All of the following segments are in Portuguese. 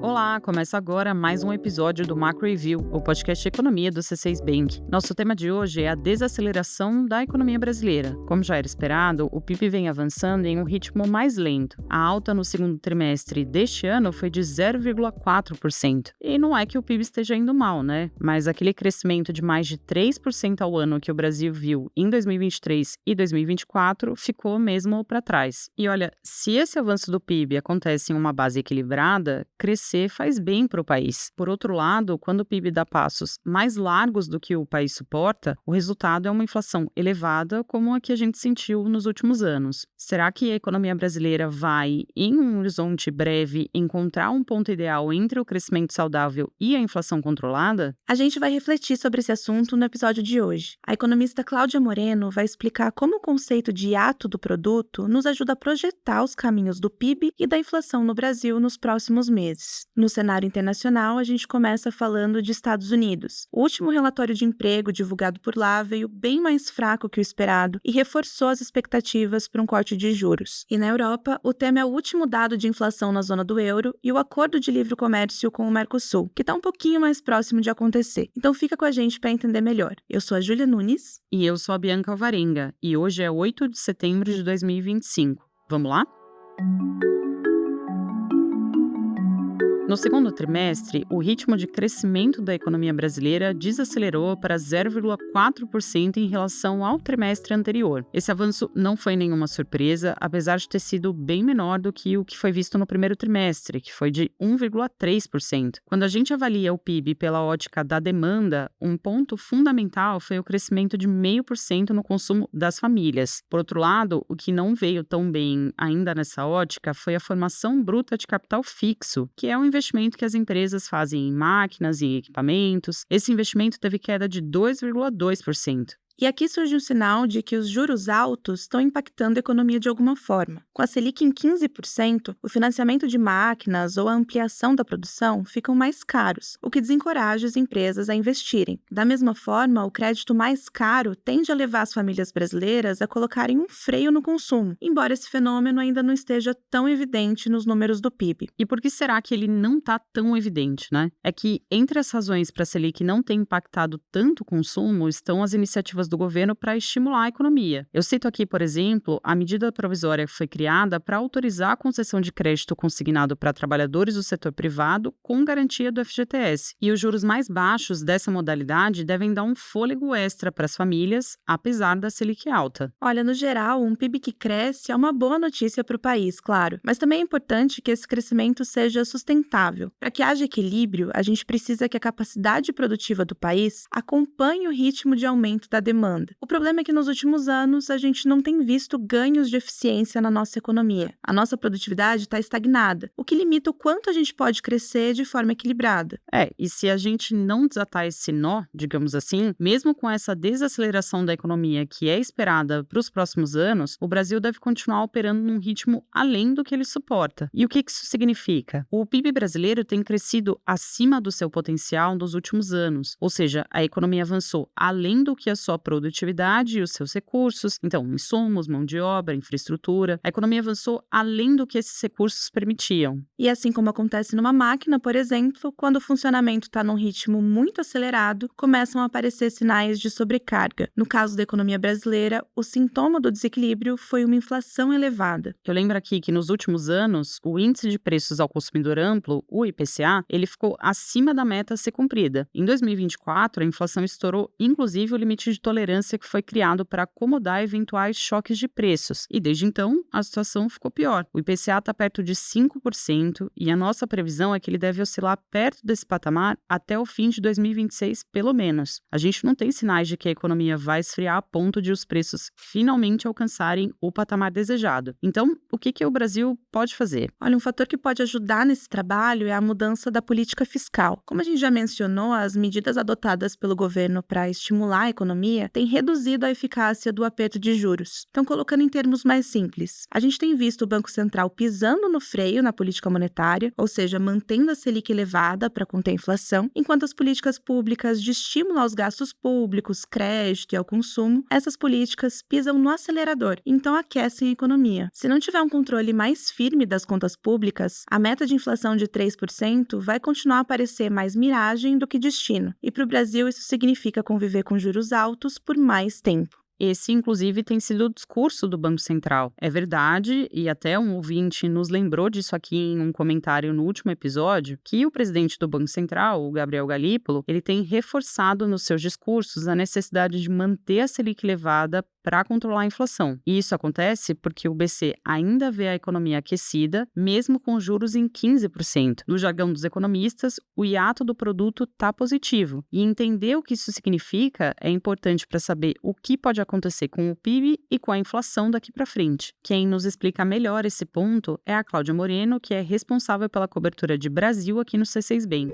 Olá, começa agora mais um episódio do Macro Review, o podcast de economia do C6 Bank. Nosso tema de hoje é a desaceleração da economia brasileira. Como já era esperado, o PIB vem avançando em um ritmo mais lento. A alta no segundo trimestre deste ano foi de 0,4%. E não é que o PIB esteja indo mal, né? Mas aquele crescimento de mais de 3% ao ano que o Brasil viu em 2023 e 2024 ficou mesmo para trás. E olha, se esse avanço do PIB acontece em uma base equilibrada, crescer faz bem para o país. Por outro lado, quando o PIB dá passos mais largos do que o país suporta, o resultado é uma inflação elevada como a que a gente sentiu nos últimos anos. Será que a economia brasileira vai, em um horizonte breve, encontrar um ponto ideal entre o crescimento saudável e a inflação controlada? A gente vai refletir sobre esse assunto no episódio de hoje. A economista Cláudia Moreno vai explicar como o conceito de hiato do produto nos ajuda a projetar os caminhos do PIB e da inflação no Brasil nos próximos meses. No cenário internacional, a gente começa falando de Estados Unidos. O último relatório de emprego divulgado por lá veio bem mais fraco que o esperado e reforçou as expectativas para um corte de juros. E na Europa, o tema é o último dado de inflação na zona do euro e o acordo de livre comércio com o Mercosul, que está um pouquinho mais próximo de acontecer. Então fica com a gente para entender melhor. Eu sou a Júlia Nunes. E eu sou a Bianca Alvarenga, e hoje é 8 de setembro de 2025. Vamos lá? No segundo trimestre, o ritmo de crescimento da economia brasileira desacelerou para 0,4% em relação ao trimestre anterior. Esse avanço não foi nenhuma surpresa, apesar de ter sido bem menor do que o que foi visto no primeiro trimestre, que foi de 1,3%. Quando a gente avalia o PIB pela ótica da demanda, um ponto fundamental foi o crescimento de 0,5% no consumo das famílias. Por outro lado, o que não veio tão bem ainda nessa ótica foi a formação bruta de capital fixo, que é um investimento que as empresas fazem em máquinas e equipamentos. Esse investimento teve queda de 2,2%. E aqui surge um sinal de que os juros altos estão impactando a economia de alguma forma. Com a Selic em 15%, o financiamento de máquinas ou a ampliação da produção ficam mais caros, o que desencoraja as empresas a investirem. Da mesma forma, o crédito mais caro tende a levar as famílias brasileiras a colocarem um freio no consumo, embora esse fenômeno ainda não esteja tão evidente nos números do PIB. E por que será que ele não está tão evidente, né? É que entre as razões para a Selic não ter impactado tanto o consumo estão as iniciativas do governo para estimular a economia. Eu cito aqui, por exemplo, a medida provisória que foi criada para autorizar a concessão de crédito consignado para trabalhadores do setor privado com garantia do FGTS. E os juros mais baixos dessa modalidade devem dar um fôlego extra para as famílias, apesar da Selic alta. Olha, no geral, um PIB que cresce é uma boa notícia para o país, claro, mas também é importante que esse crescimento seja sustentável. Para que haja equilíbrio, a gente precisa que a capacidade produtiva do país acompanhe o ritmo de aumento da demanda. O problema é que nos últimos anos a gente não tem visto ganhos de eficiência na nossa economia. A nossa produtividade está estagnada, o que limita o quanto a gente pode crescer de forma equilibrada. E se a gente não desatar esse nó, digamos assim, mesmo com essa desaceleração da economia que é esperada para os próximos anos, o Brasil deve continuar operando num ritmo além do que ele suporta. E o que isso significa? O PIB brasileiro tem crescido acima do seu potencial nos últimos anos, ou seja, a economia avançou além do que a sua produtividade e os seus recursos, então insumos, mão de obra, infraestrutura. A economia avançou além do que esses recursos permitiam. E assim como acontece numa máquina, por exemplo, quando o funcionamento está num ritmo muito acelerado, começam a aparecer sinais de sobrecarga. No caso da economia brasileira, o sintoma do desequilíbrio foi uma inflação elevada. Eu lembro aqui que nos últimos anos, o índice de preços ao consumidor amplo, o IPCA, ele ficou acima da meta a ser cumprida. Em 2024, a inflação estourou inclusive o limite de tolerância que foi criado para acomodar eventuais choques de preços. E desde então, a situação ficou pior. O IPCA está perto de 5% e a nossa previsão é que ele deve oscilar perto desse patamar até o fim de 2026, pelo menos. A gente não tem sinais de que a economia vai esfriar a ponto de os preços finalmente alcançarem o patamar desejado. Então, o que o Brasil pode fazer? Olha, um fator que pode ajudar nesse trabalho é a mudança da política fiscal. Como a gente já mencionou, as medidas adotadas pelo governo para estimular a economia economia tem reduzido a eficácia do aperto de juros. Então, colocando em termos mais simples, a gente tem visto o Banco Central pisando no freio na política monetária, ou seja, mantendo a Selic elevada para conter a inflação, enquanto as políticas públicas de estímulo aos gastos públicos, crédito e ao consumo, essas políticas pisam no acelerador, então aquecem a economia. Se não tiver um controle mais firme das contas públicas, a meta de inflação de 3% vai continuar a parecer mais miragem do que destino. E para o Brasil, isso significa conviver com juros altos por mais tempo. Esse, inclusive, tem sido o discurso do Banco Central. É verdade, e até um ouvinte nos lembrou disso aqui em um comentário no último episódio, que o presidente do Banco Central, o Gabriel Galípolo, ele tem reforçado nos seus discursos a necessidade de manter a Selic elevada para controlar a inflação. E isso acontece porque o BC ainda vê a economia aquecida, mesmo com juros em 15%. No jargão dos economistas, o hiato do produto está positivo. E entender o que isso significa é importante para saber o que pode acontecer com o PIB e com a inflação daqui para frente. Quem nos explica melhor esse ponto é a Cláudia Moreno, que é responsável pela cobertura de Brasil aqui no C6 Bank.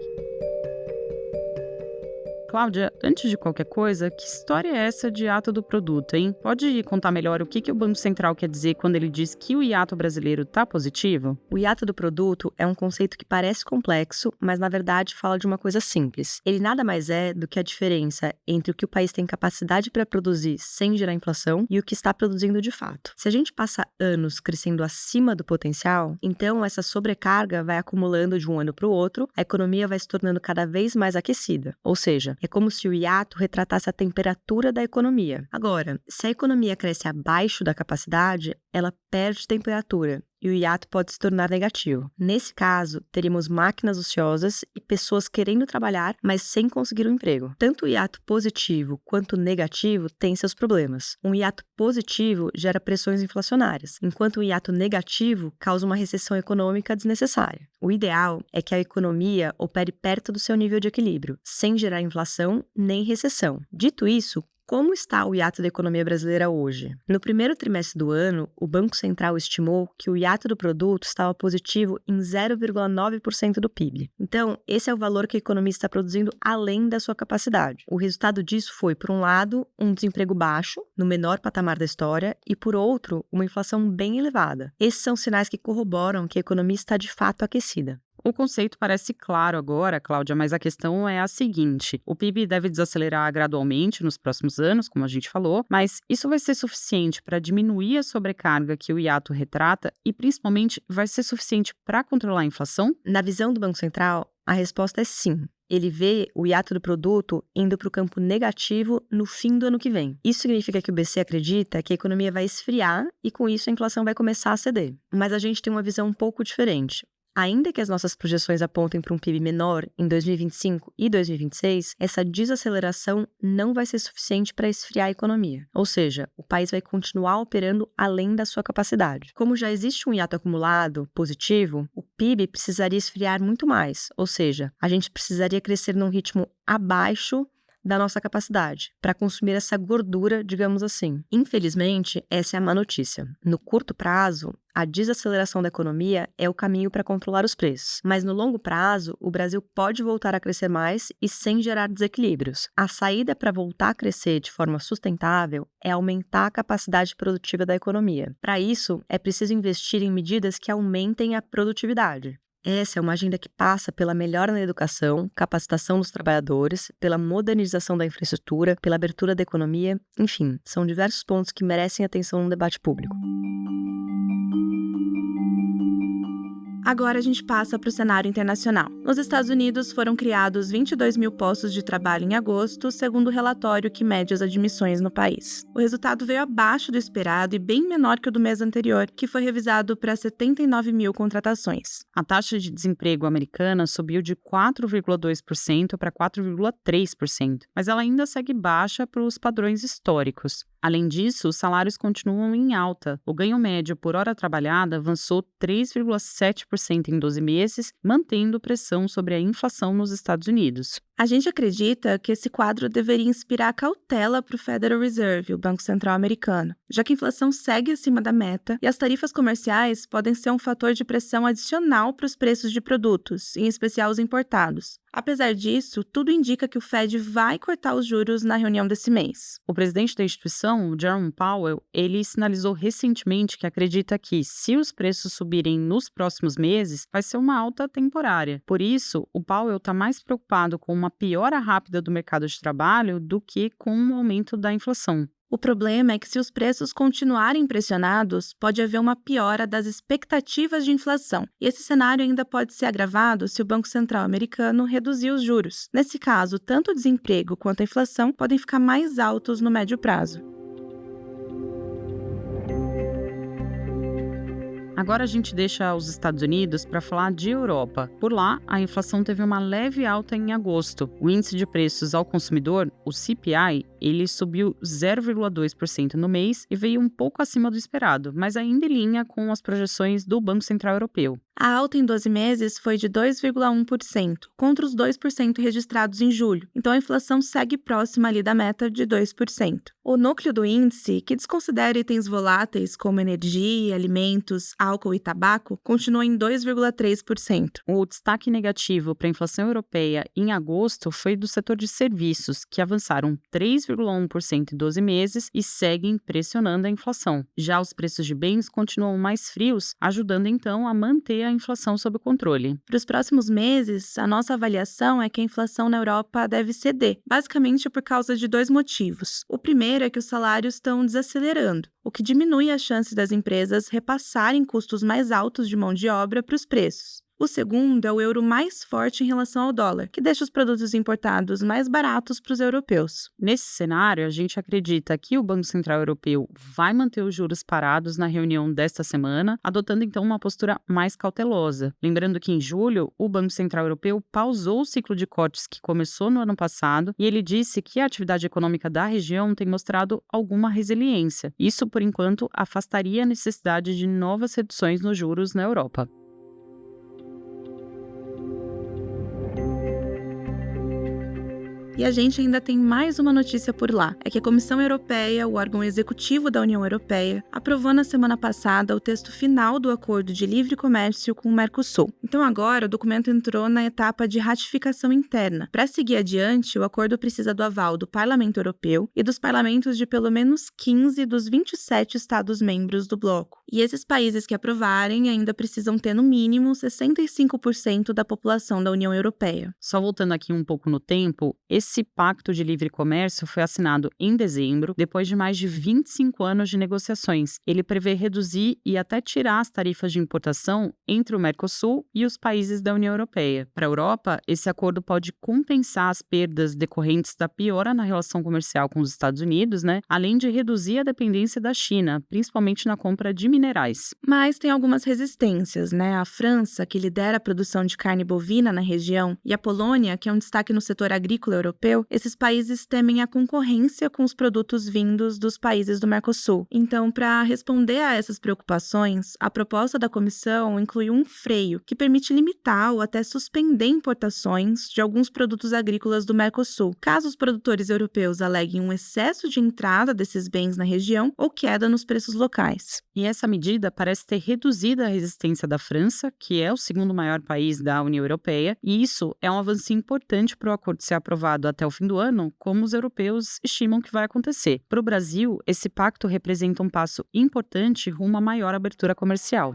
Cláudia, antes de qualquer coisa, que história é essa de hiato do produto, hein? Pode contar melhor o que o Banco Central quer dizer quando ele diz que o hiato brasileiro está positivo? O hiato do produto é um conceito que parece complexo, mas na verdade fala de uma coisa simples. Ele nada mais é do que a diferença entre o que o país tem capacidade para produzir sem gerar inflação e o que está produzindo de fato. Se a gente passa anos crescendo acima do potencial, então essa sobrecarga vai acumulando de um ano para o outro, a economia vai se tornando cada vez mais aquecida. Ou seja, é como se o hiato retratasse a temperatura da economia. Agora, se a economia cresce abaixo da capacidade, ela perde temperatura e o hiato pode se tornar negativo. Nesse caso, teríamos máquinas ociosas e pessoas querendo trabalhar, mas sem conseguir um emprego. Tanto o hiato positivo quanto o negativo têm seus problemas. Um hiato positivo gera pressões inflacionárias, enquanto o hiato negativo causa uma recessão econômica desnecessária. O ideal é que a economia opere perto do seu nível de equilíbrio, sem gerar inflação nem recessão. Dito isso, como está o hiato da economia brasileira hoje? No primeiro trimestre do ano, o Banco Central estimou que o hiato do produto estava positivo em 0,9% do PIB. Então, esse é o valor que a economia está produzindo além da sua capacidade. O resultado disso foi, por um lado, um desemprego baixo, no menor patamar da história, e, por outro, uma inflação bem elevada. Esses são sinais que corroboram que a economia está de fato aquecida. O conceito parece claro agora, Cláudia, mas a questão é a seguinte: o PIB deve desacelerar gradualmente nos próximos anos, como a gente falou, mas isso vai ser suficiente para diminuir a sobrecarga que o hiato retrata e, principalmente, vai ser suficiente para controlar a inflação? Na visão do Banco Central, a resposta é sim. Ele vê o hiato do produto indo para o campo negativo no fim do ano que vem. Isso significa que o BC acredita que a economia vai esfriar e, com isso, a inflação vai começar a ceder. Mas a gente tem uma visão um pouco diferente. Ainda que as nossas projeções apontem para um PIB menor em 2025 e 2026, essa desaceleração não vai ser suficiente para esfriar a economia. Ou seja, o país vai continuar operando além da sua capacidade. Como já existe um hiato acumulado positivo, o PIB precisaria esfriar muito mais. Ou seja, a gente precisaria crescer num ritmo abaixo da nossa capacidade, para consumir essa gordura, digamos assim. Infelizmente, essa é a má notícia. No curto prazo, a desaceleração da economia é o caminho para controlar os preços. Mas no longo prazo, o Brasil pode voltar a crescer mais e sem gerar desequilíbrios. A saída para voltar a crescer de forma sustentável é aumentar a capacidade produtiva da economia. Para isso, é preciso investir em medidas que aumentem a produtividade. Essa é uma agenda que passa pela melhora na educação, capacitação dos trabalhadores, pela modernização da infraestrutura, pela abertura da economia, enfim, são diversos pontos que merecem atenção no debate público. Agora a gente passa para o cenário internacional. Nos Estados Unidos foram criados 22 mil postos de trabalho em agosto, segundo o relatório que mede as admissões no país. O resultado veio abaixo do esperado e bem menor que o do mês anterior, que foi revisado para 79 mil contratações. A taxa de desemprego americana subiu de 4,2% para 4,3%, mas ela ainda segue baixa para os padrões históricos. Além disso, os salários continuam em alta. O ganho médio por hora trabalhada avançou 3,7% em 12 meses, mantendo pressão sobre a inflação nos Estados Unidos. A gente acredita que esse quadro deveria inspirar cautela para o Federal Reserve, o Banco Central americano, já que a inflação segue acima da meta e as tarifas comerciais podem ser um fator de pressão adicional para os preços de produtos, em especial os importados. Apesar disso, tudo indica que o Fed vai cortar os juros na reunião desse mês. O presidente da instituição, o Jerome Powell, ele sinalizou recentemente que acredita que, se os preços subirem nos próximos meses, vai ser uma alta temporária. Por isso, o Powell está mais preocupado com uma piora rápida do mercado de trabalho do que com o aumento da inflação. O problema é que, se os preços continuarem pressionados, pode haver uma piora das expectativas de inflação. E esse cenário ainda pode ser agravado se o Banco Central americano reduzir os juros. Nesse caso, tanto o desemprego quanto a inflação podem ficar mais altos no médio prazo. Agora a gente deixa os Estados Unidos para falar de Europa. Por lá, a inflação teve uma leve alta em agosto. O índice de preços ao consumidor, o CPI, ele subiu 0,2% no mês e veio um pouco acima do esperado, mas ainda em linha com as projeções do Banco Central Europeu. A alta em 12 meses foi de 2,1%, contra os 2% registrados em julho, então a inflação segue próxima ali da meta de 2%. O núcleo do índice, que desconsidera itens voláteis como energia, alimentos, álcool e tabaco, continua em 2,3%. O destaque negativo para a inflação europeia em agosto foi do setor de serviços, que avançaram 3,1% em 12 meses e seguem pressionando a inflação. Já os preços de bens continuam mais frios, ajudando então a manter a inflação sob controle. Para os próximos meses, a nossa avaliação é que a inflação na Europa deve ceder, basicamente por causa de 2 motivos. O primeiro é que os salários estão desacelerando, o que diminui a chance das empresas repassarem custos mais altos de mão de obra para os preços. O segundo é o euro mais forte em relação ao dólar, que deixa os produtos importados mais baratos para os europeus. Nesse cenário, a gente acredita que o Banco Central Europeu vai manter os juros parados na reunião desta semana, adotando então uma postura mais cautelosa. Lembrando que em julho, o Banco Central Europeu pausou o ciclo de cortes que começou no ano passado e ele disse que a atividade econômica da região tem mostrado alguma resiliência. Isso, por enquanto, afastaria a necessidade de novas reduções nos juros na Europa. E a gente ainda tem mais uma notícia por lá. É que a Comissão Europeia, o órgão executivo da União Europeia, aprovou na semana passada o texto final do Acordo de Livre Comércio com o Mercosul. Então agora o documento entrou na etapa de ratificação interna. Para seguir adiante, o acordo precisa do aval do Parlamento Europeu e dos parlamentos de pelo menos 15 dos 27 Estados-membros do bloco. E esses países que aprovarem ainda precisam ter no mínimo 65% da população da União Europeia. Só voltando aqui um pouco no tempo, esse pacto de livre comércio foi assinado em dezembro, depois de mais de 25 anos de negociações. Ele prevê reduzir e até tirar as tarifas de importação entre o Mercosul e os países da União Europeia. Para a Europa, esse acordo pode compensar as perdas decorrentes da piora na relação comercial com os Estados Unidos, além de reduzir a dependência da China, principalmente na compra de minerais. Mas tem algumas resistências, A França, que lidera a produção de carne bovina na região, e a Polônia, que é um destaque no setor agrícola europeu, esses países temem a concorrência com os produtos vindos dos países do Mercosul. Então, para responder a essas preocupações, a proposta da Comissão inclui um freio que permite limitar ou até suspender importações de alguns produtos agrícolas do Mercosul, caso os produtores europeus aleguem um excesso de entrada desses bens na região ou queda nos preços locais. E essa medida parece ter reduzido a resistência da França, que é o segundo maior país da União Europeia, e isso é um avanço importante para o acordo ser aprovado até o fim do ano, como os europeus estimam que vai acontecer. Para o Brasil, esse pacto representa um passo importante rumo a maior abertura comercial.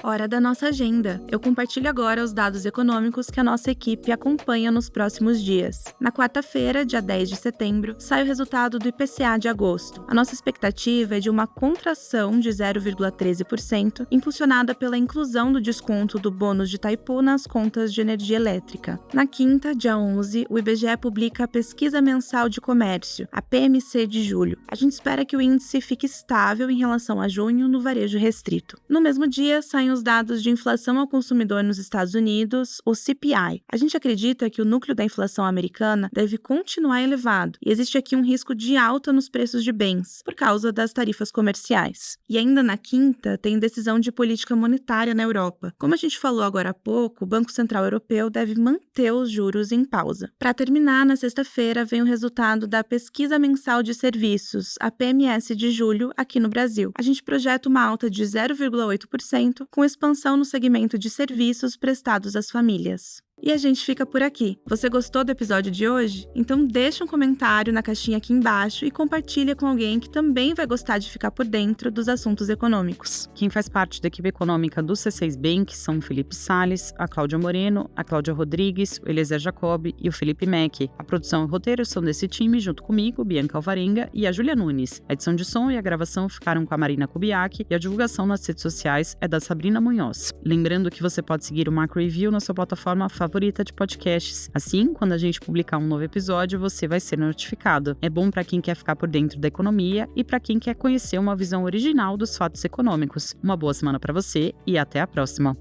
Hora da nossa agenda. Eu compartilho agora os dados econômicos que a nossa equipe acompanha nos próximos dias. Na quarta-feira, dia 10 de setembro, sai o resultado do IPCA de agosto. A nossa expectativa é de uma contração de 0,13%, impulsionada pela inclusão do desconto do bônus de Itaipu nas contas de energia elétrica. Na quinta, dia 11, o IBGE publica a Pesquisa Mensal de Comércio, a PMC de julho. A gente espera que o índice fique estável em relação a junho no varejo restrito. No mesmo dia, saem os dados de inflação ao consumidor nos Estados Unidos, o CPI. A gente acredita que o núcleo da inflação americana deve continuar elevado e existe aqui um risco de alta nos preços de bens, por causa das tarifas comerciais. E ainda na quinta, tem decisão de política monetária na Europa. Como a gente falou agora há pouco, o Banco Central Europeu deve manter os juros em pausa. Para terminar, na sexta-feira vem o resultado da Pesquisa Mensal de Serviços, a PMS de julho, aqui no Brasil. A gente projeta uma alta de 0,8%, com expansão no segmento de serviços prestados às famílias. E a gente fica por aqui. Você gostou do episódio de hoje? Então deixa um comentário na caixinha aqui embaixo e compartilha com alguém que também vai gostar de ficar por dentro dos assuntos econômicos. Quem faz parte da equipe econômica do C6 Bank são o Felipe Salles, a Cláudia Moreno, a Cláudia Rodrigues, o Eliezer Jacob e o Felipe Mack. A produção e o roteiro são desse time, junto comigo, Bianca Alvarenga e a Júlia Nunes. A edição de som e a gravação ficaram com a Marina Kubiak e a divulgação nas redes sociais é da Sabrina Munhoz. Lembrando que você pode seguir o Macro Review na sua plataforma favorita de podcasts. Assim, quando a gente publicar um novo episódio, você vai ser notificado. É bom para quem quer ficar por dentro da economia e para quem quer conhecer uma visão original dos fatos econômicos. Uma boa semana para você e até a próxima!